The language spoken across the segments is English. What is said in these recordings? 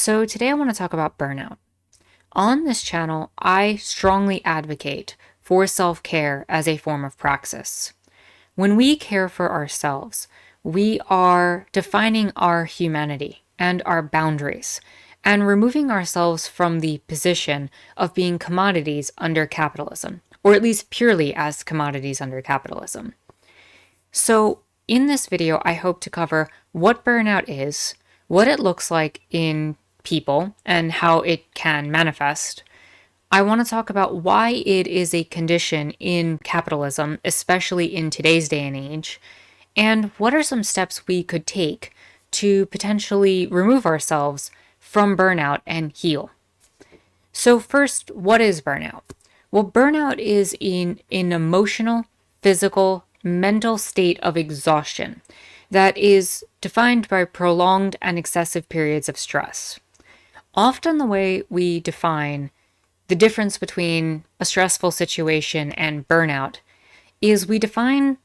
So today I want to talk about burnout. On this channel, I strongly advocate for self-care as a form of praxis. When we care for ourselves, we are defining our humanity and our boundaries and removing ourselves from the position of being commodities under capitalism, or at least purely as commodities under capitalism. So in this video, I hope to cover what burnout is, what it looks like in people, and how it can manifest. I want to talk about why it is a condition in capitalism, especially in today's day and age, and what are some steps we could take to potentially remove ourselves from burnout and heal. So first, what is burnout? Well, burnout is an emotional, physical, mental state of exhaustion that is defined by prolonged and excessive periods of stress. Often the way we define the difference between a stressful situation and burnout is we define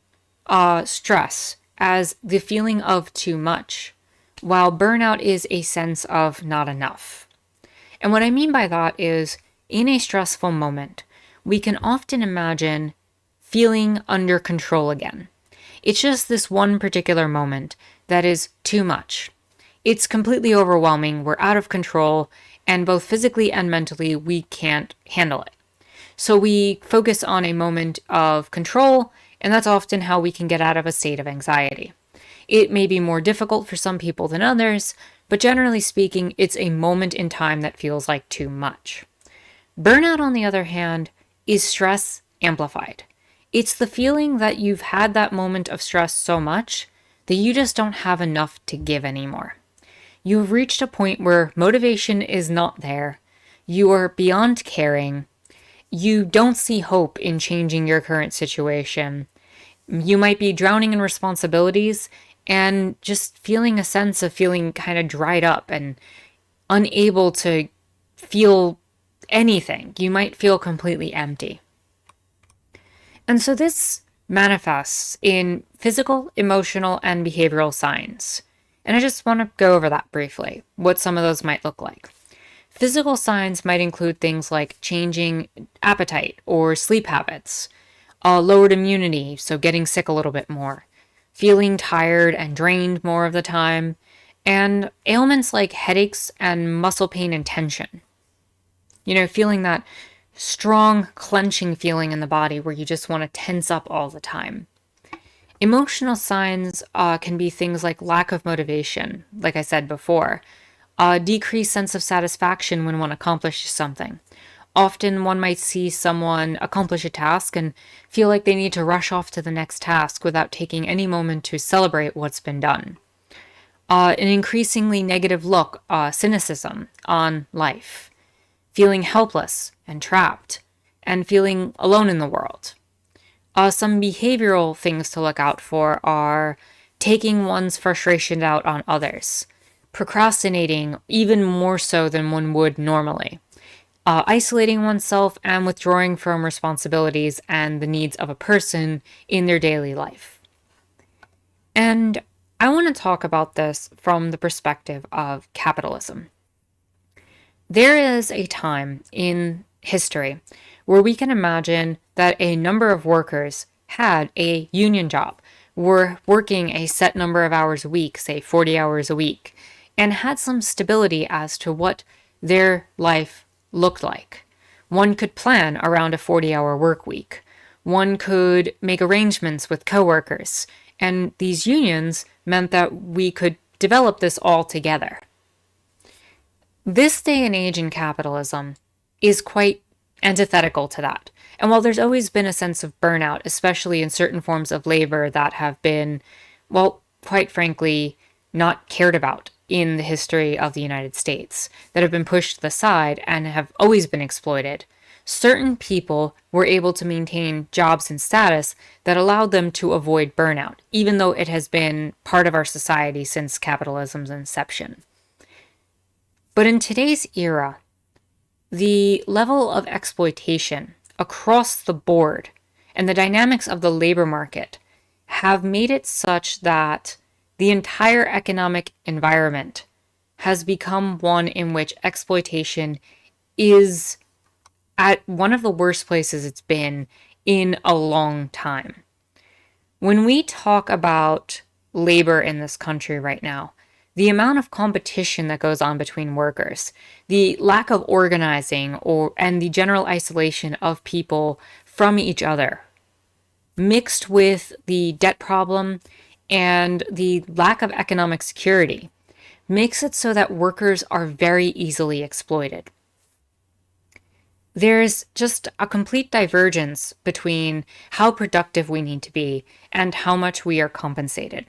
stress as the feeling of too much, while burnout is a sense of not enough. And what I mean by that is, in a stressful moment, we can often imagine feeling under control again. It's just this one particular moment that is too much. It's completely overwhelming, we're out of control, and both physically and mentally, we can't handle it. So we focus on a moment of control, and that's often how we can get out of a state of anxiety. It may be more difficult for some people than others, but generally speaking, it's a moment in time that feels like too much. Burnout, on the other hand, is stress amplified. It's the feeling that you've had that moment of stress so much that you just don't have enough to give anymore. You've reached a point where motivation is not there. You are beyond caring. You don't see hope in changing your current situation. You might be drowning in responsibilities and just feeling a sense of feeling kind of dried up and unable to feel anything. You might feel completely empty. And so this manifests in physical, emotional, and behavioral signs. And I just want to go over that briefly, what some of those might look like. Physical signs might include things like changing appetite or sleep habits, lowered immunity, so getting sick a little bit more, feeling tired and drained more of the time, and ailments like headaches and muscle pain and tension. Feeling that strong clenching feeling in the body where you just want to tense up all the time. Emotional signs can be things like lack of motivation, like I said before, a decreased sense of satisfaction when one accomplishes something. Often one might see someone accomplish a task and feel like they need to rush off to the next task without taking any moment to celebrate what's been done. An increasingly negative look, cynicism on life, feeling helpless and trapped, and feeling alone in the world. Some behavioral things to look out for are taking one's frustration out on others, procrastinating even more so than one would normally, isolating oneself and withdrawing from responsibilities and the needs of a person in their daily life. And I want to talk about this from the perspective of capitalism. There is a time in history where we can imagine that a number of workers had a union job, were working a set number of hours a week, say 40 hours a week, and had some stability as to what their life looked like. One could plan around a 40-hour work week. One could make arrangements with coworkers, and these unions meant that we could develop this all together. This day and age in capitalism is quite antithetical to that. And while there's always been a sense of burnout, especially in certain forms of labor that have been, well, quite frankly, not cared about in the history of the United States, that have been pushed to the side and have always been exploited, certain people were able to maintain jobs and status that allowed them to avoid burnout, even though it has been part of our society since capitalism's inception. But in today's era, the level of exploitation across the board and the dynamics of the labor market have made it such that the entire economic environment has become one in which exploitation is at one of the worst places it's been in a long time. When we talk about labor in this country right now, the amount of competition that goes on between workers, the lack of organizing and the general isolation of people from each other, mixed with the debt problem and the lack of economic security, makes it so that workers are very easily exploited. There's just a complete divergence between how productive we need to be and how much we are compensated.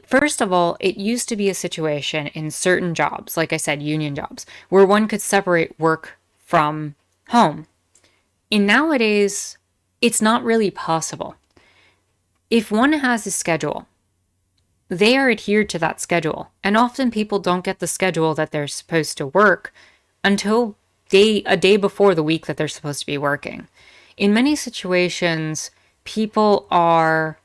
First of all, it used to be a situation in certain jobs, like I said, union jobs, where one could separate work from home. And nowadays, it's not really possible. If one has a schedule, they are adhered to that schedule. And often people don't get the schedule that they're supposed to work until a day before the week that they're supposed to be working. In many situations, people are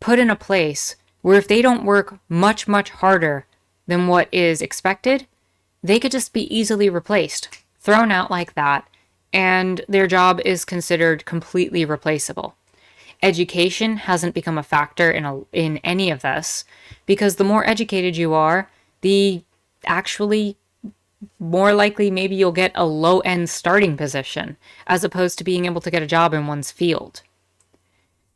put in a place where if they don't work much, much harder than what is expected, they could just be easily replaced, thrown out like that, and their job is considered completely replaceable. Education hasn't become a factor in any of this, because the more educated you are, the actually more likely maybe you'll get a low-end starting position, as opposed to being able to get a job in one's field.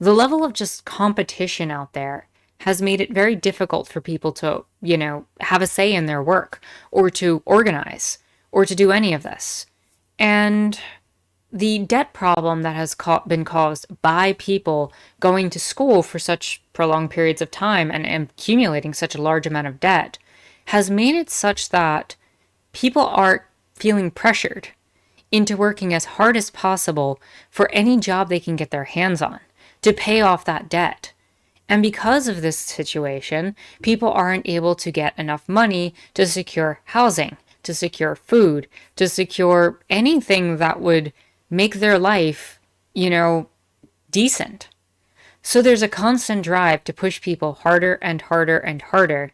The level of just competition out there has made it very difficult for people to, have a say in their work, or to organize, or to do any of this. And the debt problem that has been caused by people going to school for such prolonged periods of time and accumulating such a large amount of debt has made it such that people are feeling pressured into working as hard as possible for any job they can get their hands on to pay off that debt. And because of this situation, people aren't able to get enough money to secure housing, to secure food, to secure anything that would make their life, decent. So there's a constant drive to push people harder and harder and harder,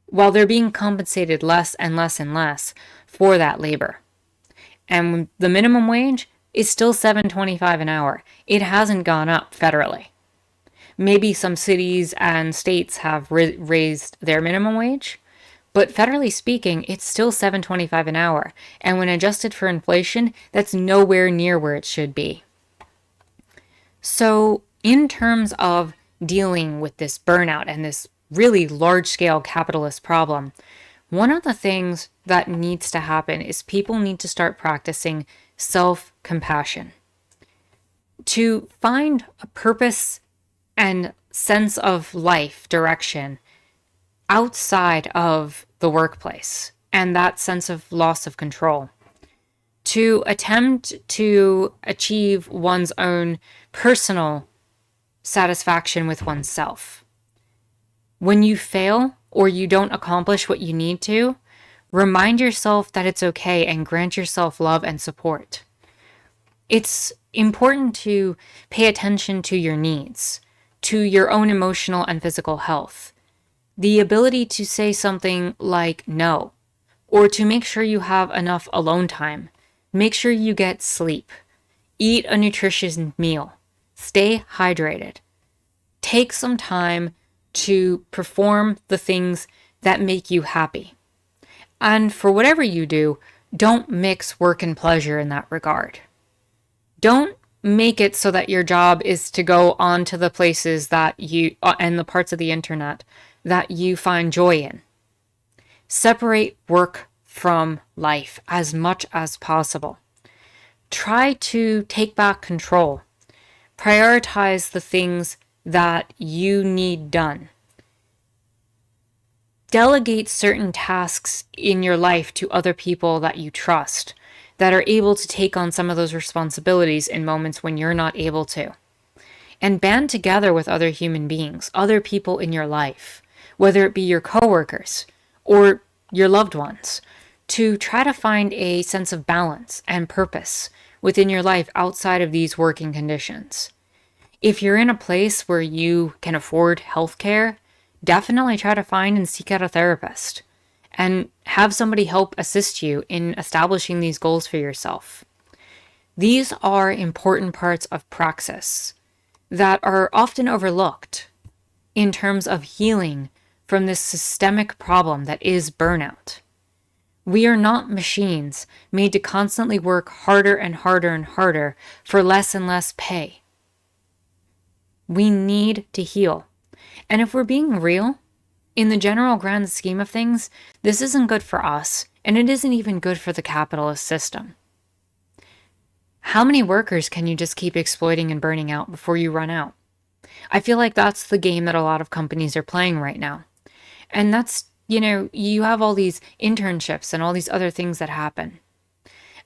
while they're being compensated less and less and less for that labor. And the minimum wage is still $7.25 an hour. It hasn't gone up federally. Maybe some cities and states have raised their minimum wage, but federally speaking, it's still $7.25 an hour. And when adjusted for inflation, that's nowhere near where it should be. So in terms of dealing with this burnout and this really large-scale capitalist problem, one of the things that needs to happen is people need to start practicing self-compassion. To find a purpose and sense of life direction outside of the workplace and that sense of loss of control. To attempt to achieve one's own personal satisfaction with oneself. When you fail or you don't accomplish what you need to, remind yourself that it's okay and grant yourself love and support. It's important to pay attention to your needs, to your own emotional and physical health. The ability to say something like no, or to make sure you have enough alone time. Make sure you get sleep. Eat a nutritious meal. Stay hydrated. Take some time to perform the things that make you happy. And for whatever you do, don't mix work and pleasure in that regard. Don't make it so that your job is to go on to the places that you, and the parts of the internet that you find joy in. Separate work from life as much as possible. Try to take back control. Prioritize the things that you need done. Delegate certain tasks in your life to other people that you trust, that are able to take on some of those responsibilities in moments when you're not able to. And band together with other human beings, other people in your life, whether it be your coworkers or your loved ones, to try to find a sense of balance and purpose within your life outside of these working conditions. If you're in a place where you can afford healthcare, definitely try to find and seek out a therapist and have somebody help assist you in establishing these goals for yourself. These are important parts of praxis that are often overlooked in terms of healing from this systemic problem that is burnout. We are not machines made to constantly work harder and harder and harder for less and less pay. We need to heal. And if we're being real, in the general grand scheme of things, this isn't good for us, and it isn't even good for the capitalist system. How many workers can you just keep exploiting and burning out before you run out? I feel like that's the game that a lot of companies are playing right now. And that's, you have all these internships and all these other things that happen.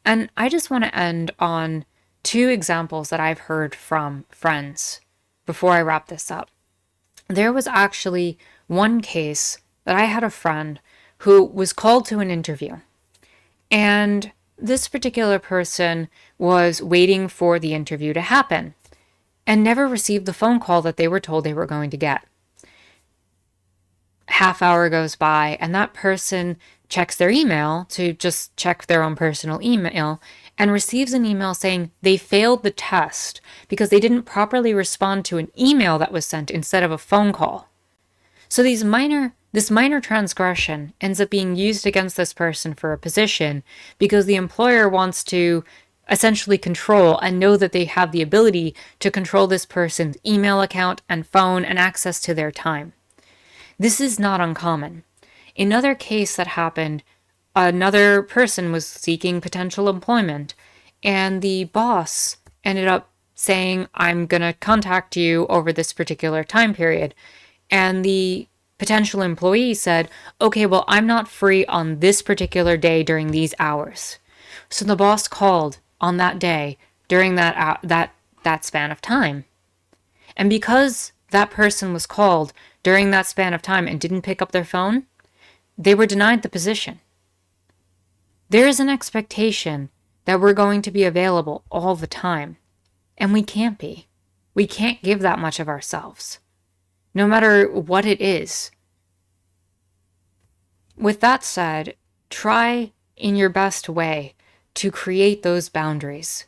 And I just want to end on 2 examples that I've heard from friends before I wrap this up. There was actually one case that I had a friend who was called to an interview. And this particular person was waiting for the interview to happen and never received the phone call that they were told they were going to get. Half hour goes by and that person checks their email to just check their own personal email and receives an email saying they failed the test because they didn't properly respond to an email that was sent instead of a phone call. So this minor transgression ends up being used against this person for a position because the employer wants to essentially control and know that they have the ability to control this person's email account and phone and access to their time. This is not uncommon. Another case that happened, another person was seeking potential employment, and the boss ended up saying, I'm going to contact you over this particular time period. And the potential employee said, okay, well, I'm not free on this particular day during these hours. So the boss called on that day during that span of time. And because that person was called during that span of time and didn't pick up their phone, they were denied the position. There is an expectation that we're going to be available all the time, and we can't be. We can't give that much of ourselves, no matter what it is. With that said, try in your best way to create those boundaries.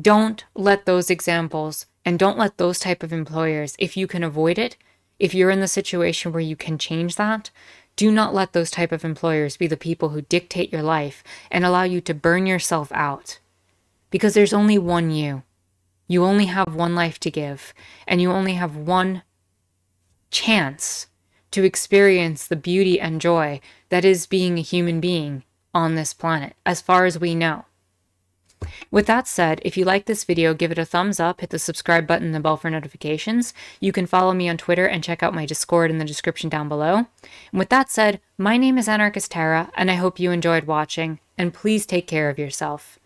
Don't let those examples and don't let those type of employers, if you can avoid it, if you're in the situation where you can change that, do not let those type of employers be the people who dictate your life and allow you to burn yourself out. Because there's only one you. You only have one life to give, and you only have one chance to experience the beauty and joy that is being a human being on this planet, as far as we know. With that said, if you like this video, give it a thumbs up, hit the subscribe button and the bell for notifications. You can follow me on Twitter and check out my Discord in the description down below. And with that said, my name is Anarchist Tara, and I hope you enjoyed watching, and please take care of yourself.